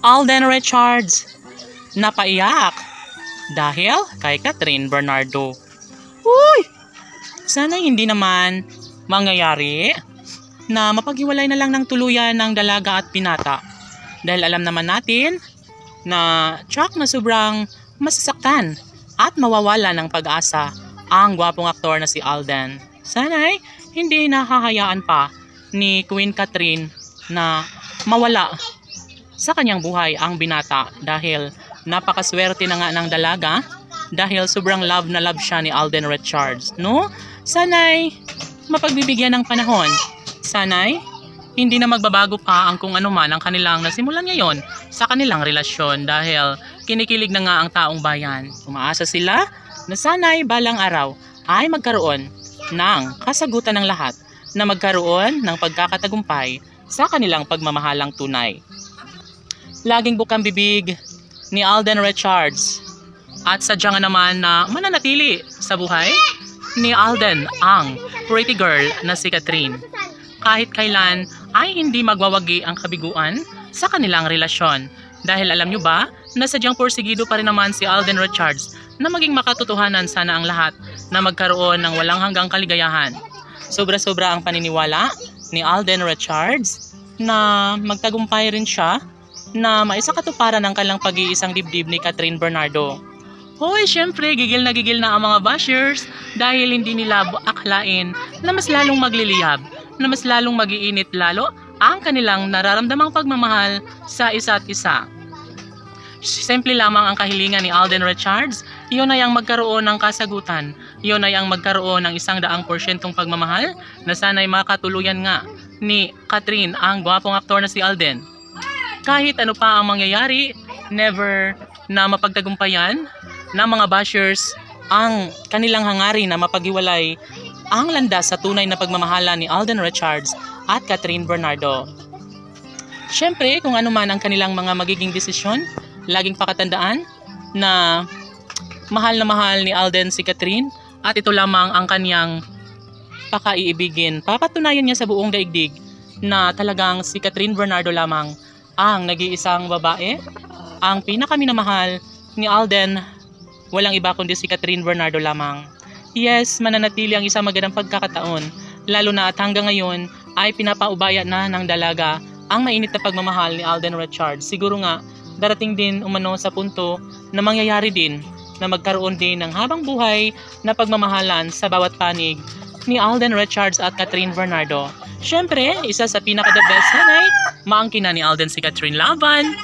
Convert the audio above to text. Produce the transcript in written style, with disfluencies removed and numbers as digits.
Alden Richards napaiyak dahil kay Catherine Bernardo. Uy! Sana hindi naman mangyayari na mapaghiwalay na lang ng tuluyan ng dalaga at binata. Dahil alam naman natin na tsak na sobrang masasaktan at mawawala ng pag-asa ang gwapong aktor na si Alden. Sana'y hindi nahahayaan pa ni Queen Catherine na mawala sa kanyang buhay ang binata dahil napakaswerte na nga ng dalaga dahil sobrang love na love siya ni Alden Richards, no? Sana'y mapagbibigyan ng panahon. Sana'y hindi na magbabago pa ang kung ano man ang kanilang nasimulan ngayon sa kanilang relasyon dahil kinikilig na nga ang taong bayan. Umaasa sila na sana'y balang araw ay magkaroon ng kasagutan ng lahat na magkaroon ng pagkakatagumpay sa kanilang pagmamahalang tunay. Laging bukang bibig ni Alden Richards at sadyang naman na mananatili sa buhay ni Alden ang pretty girl na si Catherine. Kahit kailan ay hindi magwawagi ang kabiguan sa kanilang relasyon. Dahil alam nyo ba na sadyang porsigido pa rin naman si Alden Richards na maging makatotohanan sana ang lahat na magkaroon ng walang hanggang kaligayahan. Sobra-sobra ang paniniwala ni Alden Richards na magtagumpay rin siya na maisakatuparan ang kanilang pag-iisang dibdib ni Catherine Bernardo. Hoy, syempre gigil na ang mga bashers dahil hindi nila akalain na mas lalong magliliyab, na mas lalong mag-iinit lalo ang kanilang nararamdamang pagmamahal sa isa't isa. Simple lamang ang kahilingan ni Alden Richards, iyon ay ang magkaroon ng kasagutan, iyon ay ang magkaroon ng 100% pagmamahal na sana'y makatuluyan nga ni Catherine ang gwapong aktor na si Alden. Kahit ano pa ang mangyayari, never na mapagtagumpayan ng mga bashers ang kanilang hangarin na mapaghiwalay ang landas sa tunay na pagmamahala ni Alden Richards at Catherine Bernardo. Siyempre, kung ano man ang kanilang mga magiging desisyon, laging pakatandaan na mahal ni Alden si Catherine at ito lamang ang kanyang pakaiibigin. Papatunayan niya sa buong daigdig na talagang si Catherine Bernardo lamang ang nag-iisang babae, ang pinakaminamahal ni Alden, walang iba kundi si Catherine Bernardo lamang. Yes, mananatili ang isang magandang pagkakataon, lalo na at hanggang ngayon ay pinapaubaya na ng dalaga ang mainit na pagmamahal ni Alden Richards. Siguro nga, darating din umano sa punto na mangyayari din na magkaroon din ng habang buhay na pagmamahalan sa bawat panig ni Alden Richards at Catherine Bernardo. Siyempre, isa sa pinaka-the best sanay, maangkin na ni Alden si Catherine Laban.